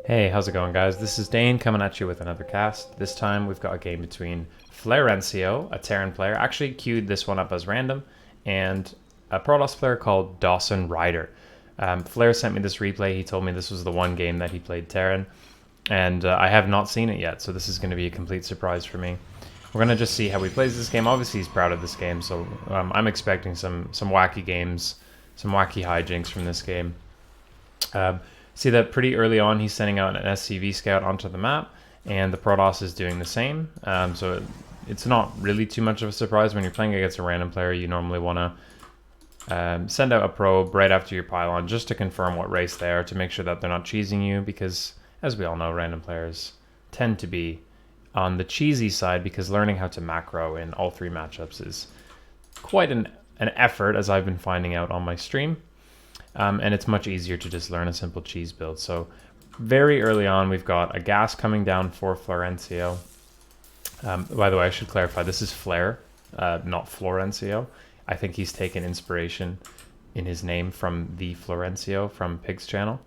Hey, how's it going, guys? This is Dane coming at you with another cast. This time we've got a game between Florencio, a Terran player, actually queued this one up as random, and a Protoss player called DawsonRyder. Flair sent me this replay. He told me this was the one game that he played Terran, and I have not seen it yet, so this is going to be a complete surprise for me. We're going to just see how he plays this game. Obviously, he's proud of this game, so I'm expecting some wacky games, some wacky hijinks from this game. See that pretty early on he's sending out an SCV scout onto the map, and the Protoss is doing the same. So it's not really too much of a surprise when you're playing against a random player. You normally want to send out a probe right after your pylon just to confirm what race they are, to make sure that they're not cheesing you, because as we all know, random players tend to be on the cheesy side, because learning how to macro in all three matchups is quite an effort, as I've been finding out on my stream. And it's much easier to just learn a simple cheese build. So very early on, we've got a gas coming down for Florencio. By the way, I should clarify, this is Flair, not Florencio. I think he's taken inspiration in his name from the Florencio from Pig's channel.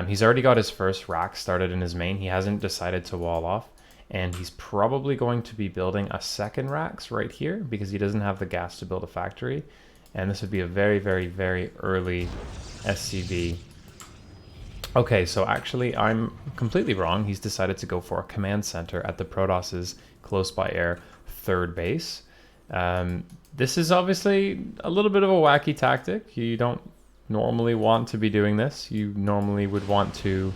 He's already got his first rack started in his main. He hasn't decided to wall off, and he's probably going to be building a second racks right here because he doesn't have the gas to build a factory. And this would be a very, very, very early SCV. Okay, so actually I'm completely wrong. He's decided to go for a command center at the Protoss's close by air third base. This is obviously a little bit of a wacky tactic. You don't normally want to be doing this. You normally would want to,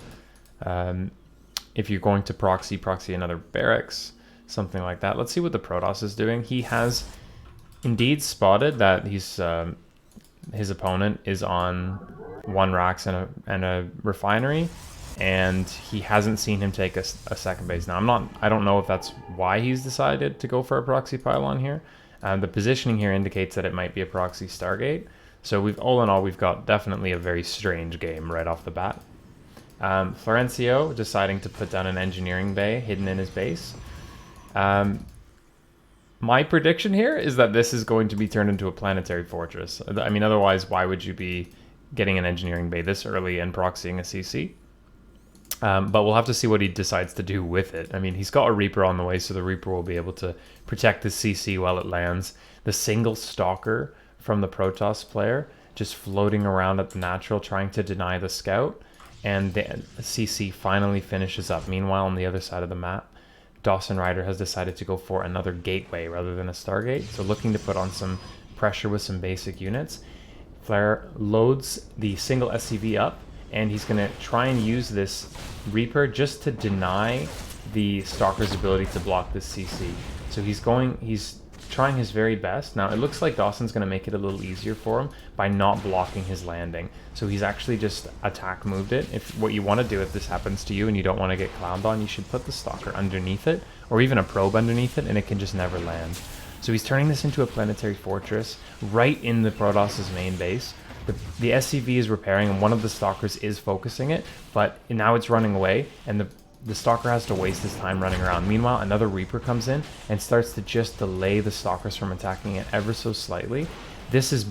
if you're going to proxy another barracks, something like that. Let's see what the Protoss is doing. He has indeed spotted that his opponent is on one racks and a refinery, and he hasn't seen him take a second base. Now I don't know if that's why he's decided to go for a proxy pylon here. The positioning here indicates that it might be a proxy Stargate. So all in all, we've got definitely a very strange game right off the bat. Florencio deciding to put down an engineering bay hidden in his base. My prediction here is that this is going to be turned into a planetary fortress. I mean, otherwise, why would you be getting an engineering bay this early and proxying a CC? But we'll have to see what he decides to do with it. I mean, he's got a Reaper on the way, so the Reaper will be able to protect the CC while it lands. The single stalker from the Protoss player just floating around at the natural, trying to deny the scout. And the CC finally finishes up. Meanwhile, on the other side of the map, DawsonRyder has decided to go for another gateway rather than a Stargate, so looking to put on some pressure with some basic units. Flair loads the single SCV up, and he's going to try and use this Reaper just to deny the Stalker's ability to block this CC. So he's trying his very best. Now it looks like Dawson's going to make it a little easier for him by not blocking his landing. So he's actually just attack moved it. If what you want to do if this happens to you and you don't want to get clowned on, you should put the Stalker underneath it, or even a probe underneath it, and it can just never land. So he's turning this into a planetary fortress right in the Protoss's main base. The SCV is repairing, and one of the Stalkers is focusing it, but now it's running away, and the Stalker has to waste his time running around. Meanwhile, another Reaper comes in and starts to just delay the Stalkers from attacking it ever so slightly. This is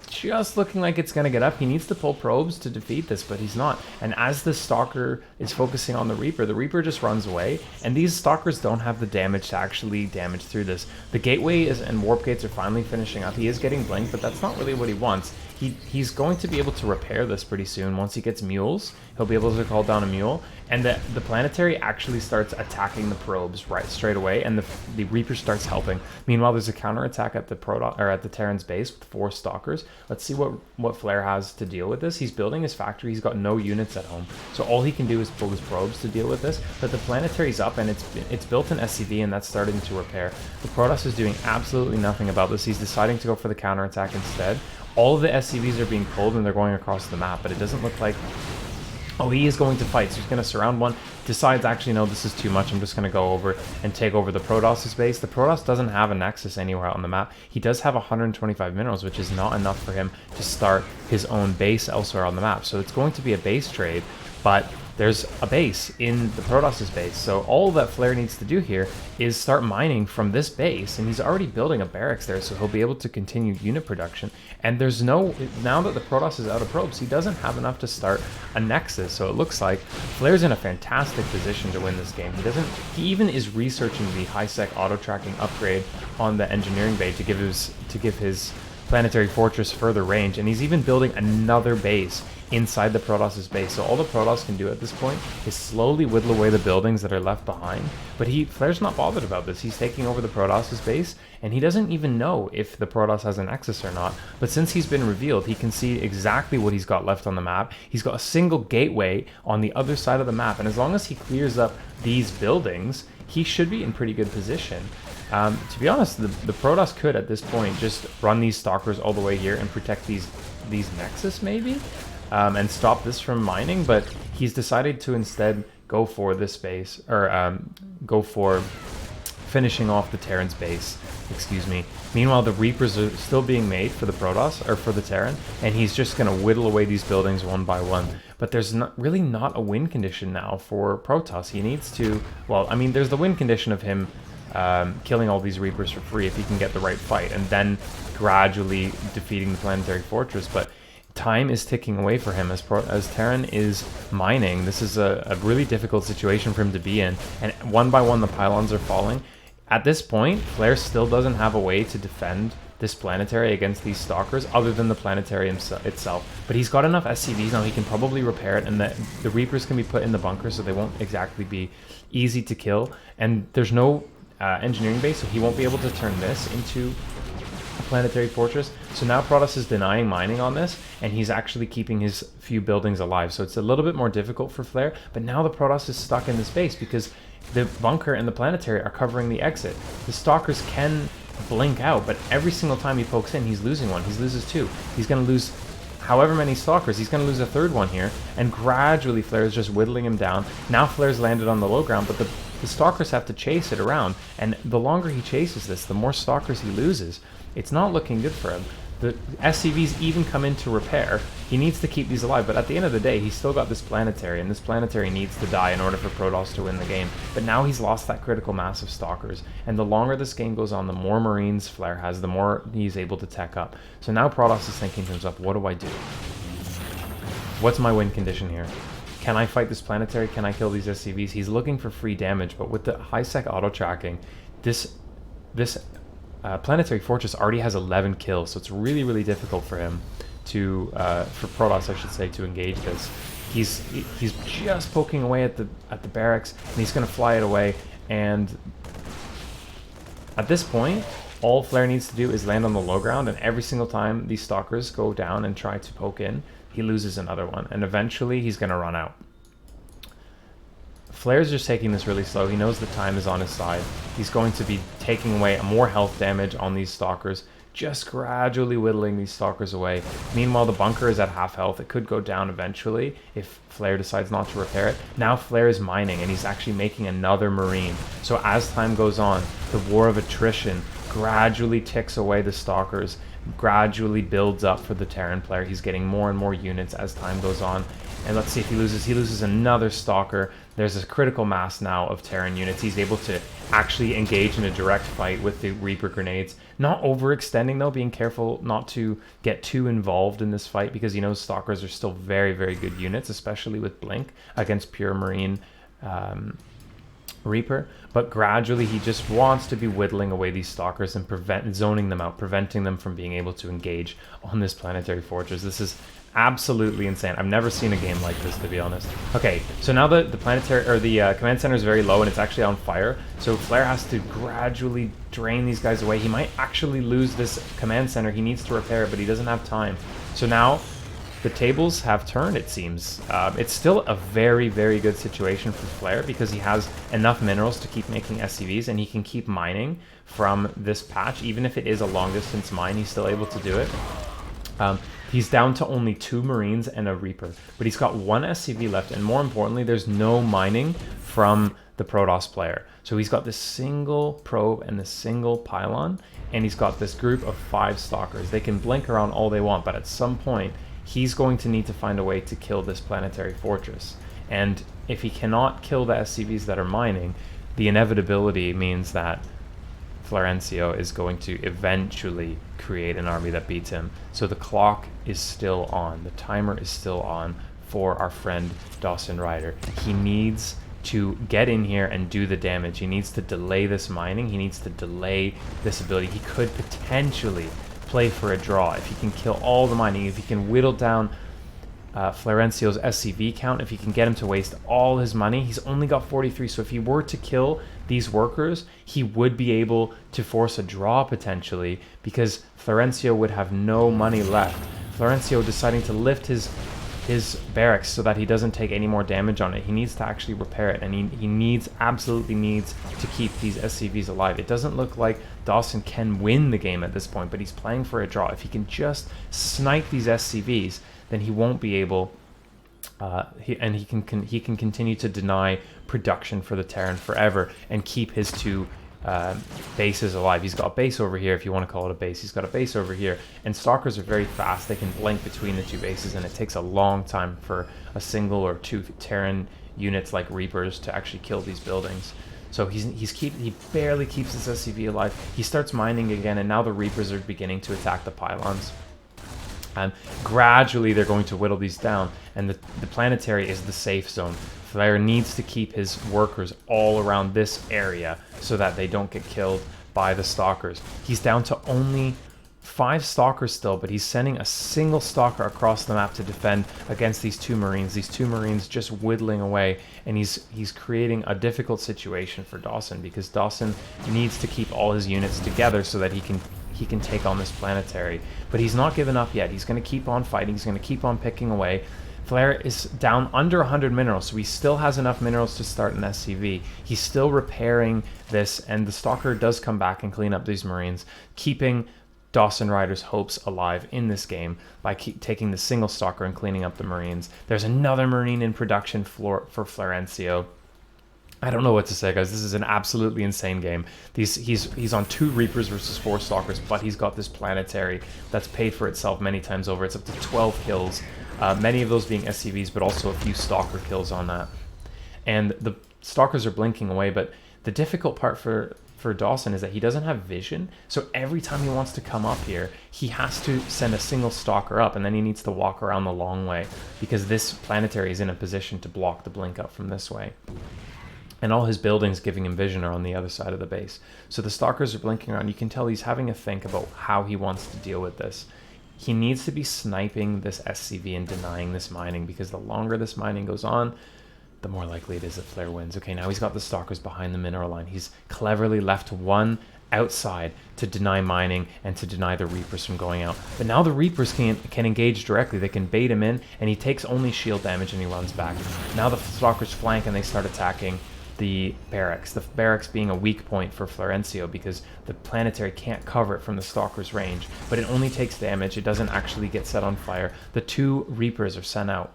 just looking like it's going to get up. He needs to pull probes to defeat this, but he's not. And as the Stalker is focusing on the Reaper just runs away. And these Stalkers don't have the damage to actually damage through this. The gateway and warp gates are finally finishing up. He is getting blinked, but that's not really what he wants. He's going to be able to repair this pretty soon. Once he gets mules, he'll be able to call down a mule, and the planetary actually starts attacking the probes right straight away, and the Reaper starts helping. Meanwhile, there's a counterattack at the Terran's base with 4 Stalkers. Let's see what Flair has to deal with this. He's building his factory. He's got no units at home, so all he can do is pull his probes to deal with this. But the planetary's up, and it's built an SCV, and that's starting to repair. The Protoss is doing absolutely nothing about this. He's deciding to go for the counterattack instead. All of the SCVs are being pulled and they're going across the map, but it doesn't look like... Oh, he is going to fight, so he's going to surround one. Decides, actually, no, this is too much. I'm just going to go over and take over the Protoss's base. The Protoss doesn't have a Nexus anywhere on the map. He does have 125 minerals, which is not enough for him to start his own base elsewhere on the map. So it's going to be a base trade, but there's a base in the Protoss's base. So all that Flare needs to do here is start mining from this base, and he's already building a barracks there, so he'll be able to continue unit production. And there's no, now that the Protoss is out of probes, he doesn't have enough to start a Nexus. So it looks like Flare's in a fantastic position to win this game. He even is researching the high-sec auto-tracking upgrade on the engineering bay to give his planetary fortress further range, and he's even building another base inside the Protoss's base. So all the Protoss can do at this point is slowly whittle away the buildings that are left behind. But Flare's not bothered about this. He's taking over the Protoss's base, and he doesn't even know if the Protoss has an Nexus or not. But since he's been revealed, he can see exactly what he's got left on the map. He's got a single gateway on the other side of the map, and as long as he clears up these buildings, he should be in pretty good position. To be honest, the Protoss could at this point just run these Stalkers all the way here and protect these Nexus maybe, and stop this from mining, but he's decided to instead go for this base, or go for finishing off the Terran's base, excuse me. Meanwhile, the Reapers are still being made for the Protoss, or for the Terran, and he's just going to whittle away these buildings one by one. But there's really not a win condition now for Protoss. He needs to, well, I mean, there's the win condition of him killing all these Reapers for free if he can get the right fight, and then gradually defeating the planetary fortress. But time is ticking away for him as Terran is mining. This is a really difficult situation for him to be in, and one by one the pylons are falling. At this point, Flare still doesn't have a way to defend this planetary against these Stalkers other than the planetary itself. But he's got enough SCVs now, he can probably repair it, and the Reapers can be put in the bunker so they won't exactly be easy to kill. And there's no engineering base, so he won't be able to turn this into a planetary fortress. So now Protoss is denying mining on this, and he's actually keeping his few buildings alive. So it's a little bit more difficult for Flare, but now the Protoss is stuck in this base because the bunker and the planetary are covering the exit. The Stalkers can blink out, but every single time he pokes in, he's losing one. He loses two. He's going to lose however many Stalkers. He's going to lose a third one here, and gradually Flare is just whittling him down. Now Flare's landed on the low ground, but the Stalkers have to chase it around, and the longer he chases this, the more Stalkers he loses. It's not looking good for him. The SCVs even come in to repair. He needs to keep these alive, but at the end of the day, he's still got this planetary, and this planetary needs to die in order for Protoss to win the game. But now he's lost that critical mass of Stalkers, and the longer this game goes on, the more Marines Flare has, the more he's able to tech up. So now Protoss is thinking to himself, what do I do? What's my win condition here? Can I fight this planetary? Can I kill these SCVs? He's looking for free damage, but with the high-sec auto-tracking, this planetary fortress already has 11 kills, so it's really, really difficult for him to, for Protoss, I should say, to engage this. He's just poking away at the barracks, and he's going to fly it away. And at this point, all Flare needs to do is land on the low ground, and every single time these Stalkers go down and try to poke in, he loses another one, and eventually he's going to run out. Flare's just taking this really slow. He knows the time is on his side. He's going to be taking away more health damage on these Stalkers, just gradually whittling these Stalkers away. Meanwhile, the bunker is at half health. It could go down eventually if Flare decides not to repair it. Now Flare is mining, and he's actually making another Marine. So as time goes on, the war of attrition gradually ticks away the Stalkers, gradually builds up for the Terran player. He's getting more and more units as time goes on. And let's see if he loses. He loses another Stalker. There's a critical mass now of Terran units. He's able to actually engage in a direct fight with the Reaper grenades. Not overextending though, being careful not to get too involved in this fight, because he knows Stalkers are still very, very good units, especially with Blink against pure Marine Reaper. But gradually he just wants to be whittling away these Stalkers and zoning them out, preventing them from being able to engage on this planetary fortress. This is absolutely insane. I've never seen a game like this, to be honest. Okay, so now the planetary, or the command center is very low and it's actually on fire. So Flare has to gradually drain these guys away. He might actually lose this command center. He needs to repair it, but he doesn't have time. So now the tables have turned, it seems. It's still a very, very good situation for Flare because he has enough minerals to keep making SCVs, and he can keep mining from this patch. Even if it is a long distance mine, he's still able to do it. He's down to only 2 Marines and a Reaper, but he's got 1 SCV left, and more importantly, there's no mining from the Protoss player. So he's got this single probe and this single pylon, and he's got this group of 5 Stalkers. They can blink around all they want, but at some point, he's going to need to find a way to kill this planetary fortress. And if he cannot kill the SCVs that are mining, the inevitability means that Florencio is going to eventually create an army that beats him. So the clock is still on. The timer is still on for our friend DawsonRyder. He needs to get in here and do the damage. He needs to delay this mining. He needs to delay this ability. He could potentially play for a draw if he can kill all the mining, if he can whittle down Florencio's SCV count, if he can get him to waste all his money. He's only got 43, so if he were to kill these workers, he would be able to force a draw potentially, because Florencio would have no money left. Florencio deciding to lift his barracks so that he doesn't take any more damage on it. He needs to actually repair it, and he absolutely needs to keep these SCVs alive. It doesn't look like Dawson can win the game at this point, but he's playing for a draw. If he can just snipe these SCVs, then he won't be able, he can continue to deny production for the Terran forever and keep his two bases alive. He's got a base over here, if you want to call it a base. He's got a base over here, and Stalkers are very fast. They can blink between the two bases, and it takes a long time for a single or two Terran units like Reapers to actually kill these buildings. So he barely keeps his SCV alive. He starts mining again, and now the Reapers are beginning to attack the pylons. And gradually they're going to whittle these down, and the planetary is the safe zone. Flair needs to keep his workers all around this area so that they don't get killed by the Stalkers. He's down to only 5 Stalkers still, but he's sending a single Stalker across the map to defend against these 2 Marines. These 2 Marines just whittling away, and he's creating a difficult situation for Dawson, because Dawson needs to keep all his units together so that he can take on this planetary. But he's not given up yet. He's going to keep on fighting. He's going to keep on picking away. Flair is down under 100 minerals, so he still has enough minerals to start an SCV. He's still repairing this, and the Stalker does come back and clean up these Marines, keeping DawsonRyder's hopes alive in this game by taking the single Stalker and cleaning up the Marines. There's another Marine in production for Florencio. I don't know what to say, guys. This is an absolutely insane game. He's on 2 Reapers versus 4 Stalkers, but he's got this planetary that's paid for itself many times over. It's up to 12 kills, many of those being SCVs, but also a few Stalker kills on that. And the Stalkers are blinking away, but the difficult part for Dawson is that he doesn't have vision, so every time he wants to come up here, he has to send a single Stalker up, and then he needs to walk around the long way, because this planetary is in a position to block the blink up from this way. And all his buildings giving him vision are on the other side of the base. So the Stalkers are blinking around. You can tell he's having a think about how he wants to deal with this. He needs to be sniping this SCV and denying this mining, because the longer this mining goes on, the more likely it is that Flair wins. Okay, now he's got the Stalkers behind the mineral line. He's cleverly left one outside to deny mining and to deny the Reapers from going out. But now the Reapers can engage directly. They can bait him in, and he takes only shield damage and he runs back. Now the Stalkers flank and they start attacking the barracks being a weak point for Florencio, because the planetary can't cover it from the Stalker's range, but it only takes damage. It doesn't actually get set on fire. The 2 Reapers are sent out,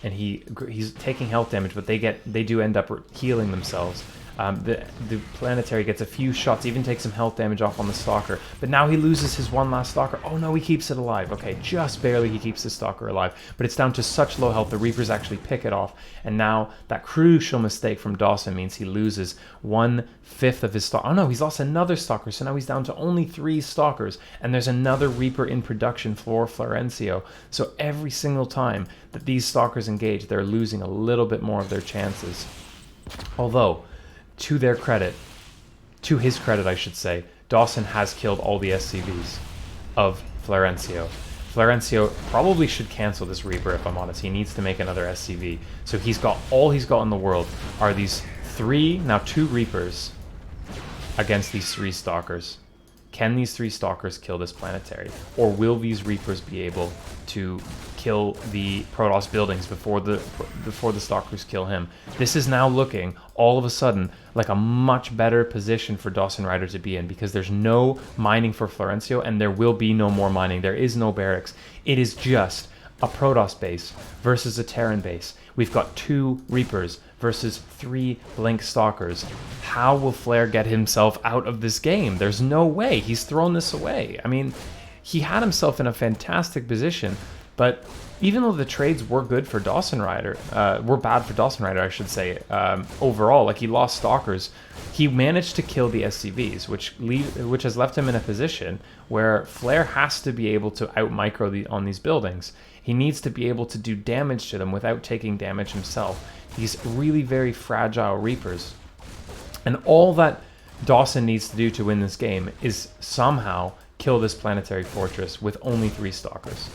and he's taking health damage, but they do end up healing themselves. The planetary gets a few shots, even takes some health damage off on the Stalker, but now he loses his one last Stalker. Oh no, he keeps it alive. Okay, just barely he keeps the Stalker alive, but it's down to such low health, the Reapers actually pick it off, and now that crucial mistake from Dawson means he loses 1/5 of his Stalker. Oh no, he's lost another Stalker, so now he's down to only 3 Stalkers, and there's another Reaper in production for Florencio. So every single time that these Stalkers engage, they're losing a little bit more of their chances. Although, to his credit, I should say, Dawson has killed all the SCVs of Florencio. Florencio probably should cancel this Reaper, if I'm honest. He needs to make another SCV. So all he's got in the world are these 2 Reapers against these 3 Stalkers. Can these 3 Stalkers kill this planetary? Or will these Reapers be able to kill the Protoss buildings before the Stalkers kill him? This is now looking, all of a sudden, like a much better position for DawsonRyder to be in, because there's no mining for Florencio, and there will be no more mining. There is no barracks. It is just a Protoss base versus a Terran base. We've got 2 Reapers versus 3 Blink Stalkers. How will Flair get himself out of this game? There's no way. He's thrown this away. I mean, he had himself in a fantastic position, but even though the trades were good for DawsonRyder, were bad for DawsonRyder, I should say, overall, like he lost stalkers, he managed to kill the SCVs, which has left him in a position where Flare has to be able to out-micro on these buildings. He needs to be able to do damage to them without taking damage himself. These really very fragile Reapers. And all that Dawson needs to do to win this game is somehow kill this planetary fortress with only 3 stalkers.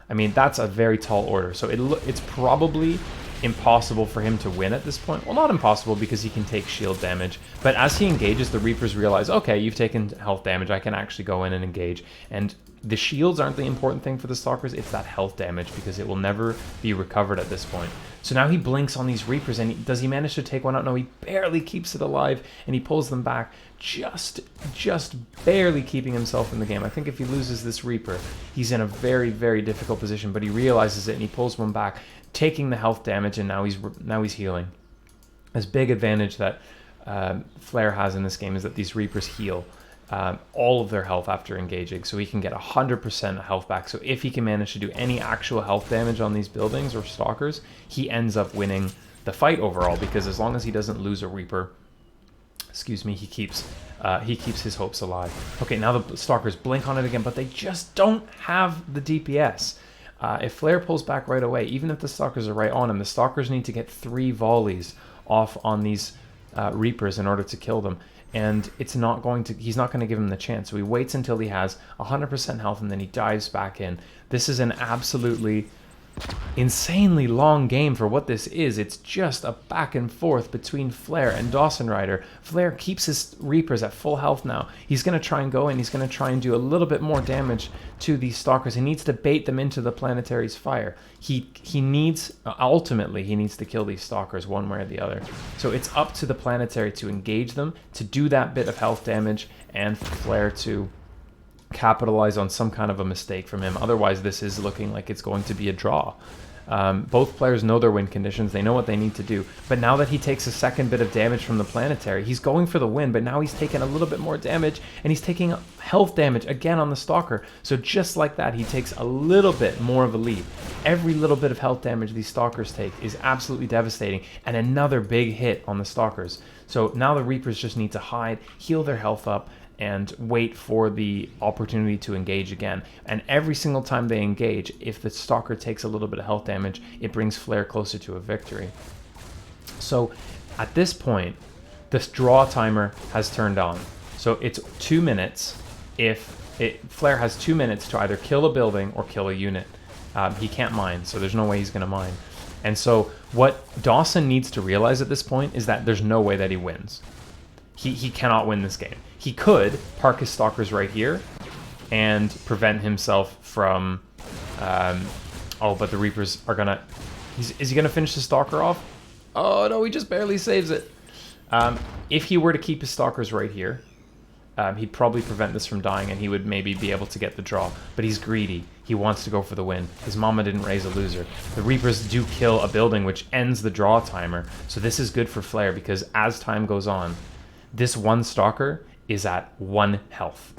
I mean, that's a very tall order. So it's probably impossible for him to win at this point. Well, not impossible because he can take shield damage. But as he engages, the Reapers realize, okay, you've taken health damage. I can actually go in and engage. And the shields aren't the important thing for the stalkers. It's that health damage because it will never be recovered at this point. So now he blinks on these Reapers, and does he manage to take one out? No, he barely keeps it alive, and he pulls them back, just barely keeping himself in the game. I think if he loses this Reaper, he's in a very, very difficult position, but he realizes it, and he pulls one back, taking the health damage, and now he's healing. This big advantage that Flare has in this game is that these Reapers heal all of their health after engaging, so he can get 100% health back. So if he can manage to do any actual health damage on these buildings or stalkers, he ends up winning the fight overall, because as long as he doesn't lose a Reaper, excuse me, he keeps his hopes alive. Okay, now the stalkers blink on it again, but they just don't have the DPS. If Flare pulls back right away, even if the stalkers are right on him, the stalkers need to get 3 volleys off on these Reapers in order to kill them. And he's not going to give him the chance. So he waits until he has 100% health, and then he dives back in. This is an absolutely insanely long game for what this is. It's just a back and forth between Flare and DawsonRyder. Flare keeps his Reapers at full health now. He's going to try and go in. He's going to try and do a little bit more damage to these stalkers. He needs to bait them into the planetary's fire. Ultimately, he needs to kill these stalkers one way or the other. So it's up to the planetary to engage them, to do that bit of health damage, and for Flare to capitalize on some kind of a mistake from him. Otherwise, this is looking like it's going to be a draw. Both players know their win conditions. They know what they need to do. But now that he takes a second bit of damage from the planetary, he's going for the win, but now he's taking a little bit more damage, and he's taking health damage again on the stalker. So just like that, he takes a little bit more of a lead. Every little bit of health damage these stalkers take is absolutely devastating, and another big hit on the stalkers. So now the Reapers just need to hide, heal their health up, and wait for the opportunity to engage again. And every single time they engage, if the stalker takes a little bit of health damage, it brings Flare closer to a victory. So at this point, this draw timer has turned on. So it's 2 minutes. Flare has 2 minutes to either kill a building or kill a unit. He can't mine, so there's no way he's going to mine. And so what Dawson needs to realize at this point is that there's no way that he wins. He cannot win this game. He could park his stalkers right here and prevent himself from... but the Reapers are going to... Is he going to finish the stalker off? Oh, no, he just barely saves it. If he were to keep his stalkers right here, he'd probably prevent this from dying, and he would maybe be able to get the draw. But he's greedy. He wants to go for the win. His mama didn't raise a loser. The Reapers do kill a building, which ends the draw timer. So this is good for Flare, because as time goes on, this one stalker is at 1 health.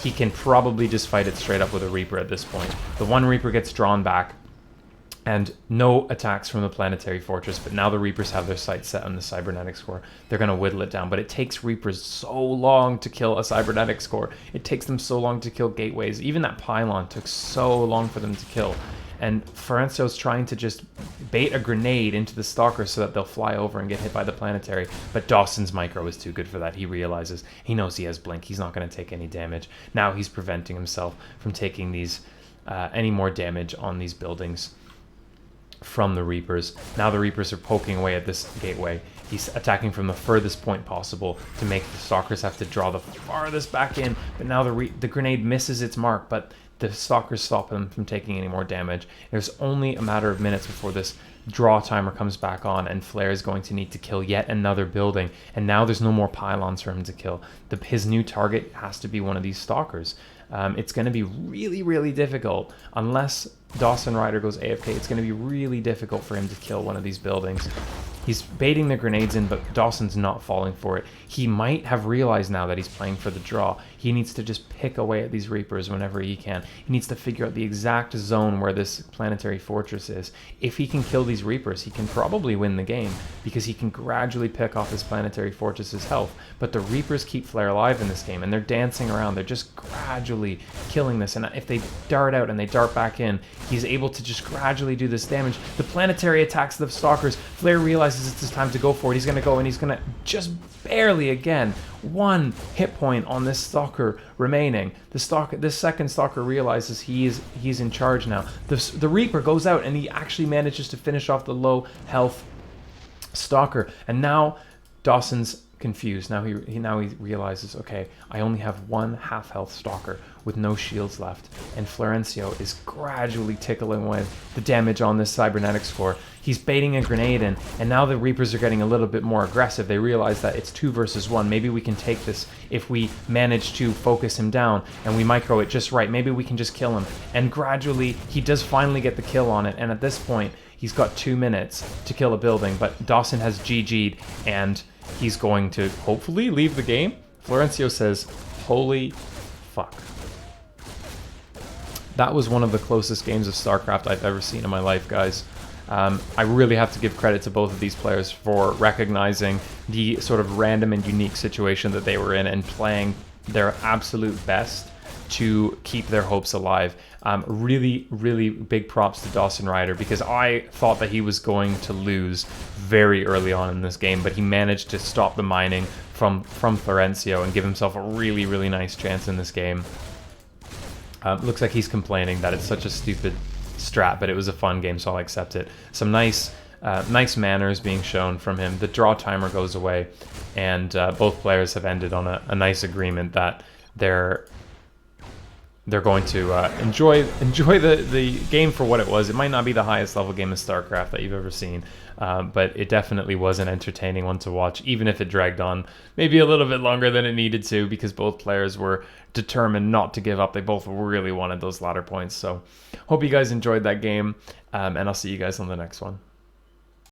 He can probably just fight it straight up with a Reaper at this point. The one Reaper gets drawn back, and no attacks from the planetary fortress, but now the Reapers have their sights set on the cybernetics core. They're going to whittle it down, but it takes Reapers so long to kill a cybernetics core. It takes them so long to kill gateways. Even that pylon took so long for them to kill. And Ferencio's trying to just bait a grenade into the stalker so that they'll fly over and get hit by the planetary. But Dawson's micro is too good for that. He realizes, he knows he has blink. He's not going to take any damage. Now he's preventing himself from taking these any more damage on these buildings from the Reapers. Now the Reapers are poking away at this gateway. He's attacking from the furthest point possible to make the stalkers have to draw the farthest back in. But now the grenade misses its mark, but the stalkers stop them from taking any more damage. There's only a matter of minutes before this draw timer comes back on, and Flare is going to need to kill yet another building. And now there's no more pylons for him to kill. His new target has to be one of these stalkers. It's going to be really, really difficult unless DawsonRyder goes AFK, it's going to be really difficult for him to kill one of these buildings. He's baiting the grenades in, but Dawson's not falling for it. He might have realized now that he's playing for the draw. He needs to just pick away at these Reapers whenever he can. He needs to figure out the exact zone where this planetary fortress is. If he can kill these Reapers, he can probably win the game because he can gradually pick off this planetary fortress's health. But the Reapers keep Flare alive in this game, and they're dancing around. They're just gradually killing this. And if they dart out and they dart back in, he's able to just gradually do this damage. The planetary attacks the Stalkers. Flare realizes it's his time to go for it. He's going to go, and he's going to just barely, again, 1 hit point on this Stalker remaining. This second Stalker realizes he's in charge now. The Reaper goes out, and he actually manages to finish off the low health Stalker. And now Dawson's confused. Now he realizes, okay, I only have 1 half health Stalker with no shields left, and Florencio is gradually tickling away the damage on this cybernetic score. He's baiting a grenade in, and now the Reapers are getting a little bit more aggressive. They realize that it's 2 versus 1. Maybe we can take this if we manage to focus him down and we micro it just right. Maybe we can just kill him. And gradually, he does finally get the kill on it, and at this point, he's got 2 minutes to kill a building, but Dawson has GG'd, and he's going to hopefully leave the game. Florencio says, holy fuck. That was one of the closest games of StarCraft I've ever seen in my life, guys. I really have to give credit to both of these players for recognizing the sort of random and unique situation that they were in and playing their absolute best to keep their hopes alive. Really, really big props to DawsonRyder, because I thought that he was going to lose very early on in this game, but he managed to stop the mining from Florencio and give himself a really, really nice chance in this game. Looks like he's complaining that it's such a stupid strat, but it was a fun game, so I'll accept it. Some nice manners being shown from him. The draw timer goes away, and both players have ended on a nice agreement that they're going to enjoy the game for what it was. It might not be the highest level game of StarCraft that you've ever seen, but it definitely was an entertaining one to watch, even if it dragged on maybe a little bit longer than it needed to, because both players were determined not to give up. They both really wanted those ladder points. So hope you guys enjoyed that game, and I'll see you guys on the next one.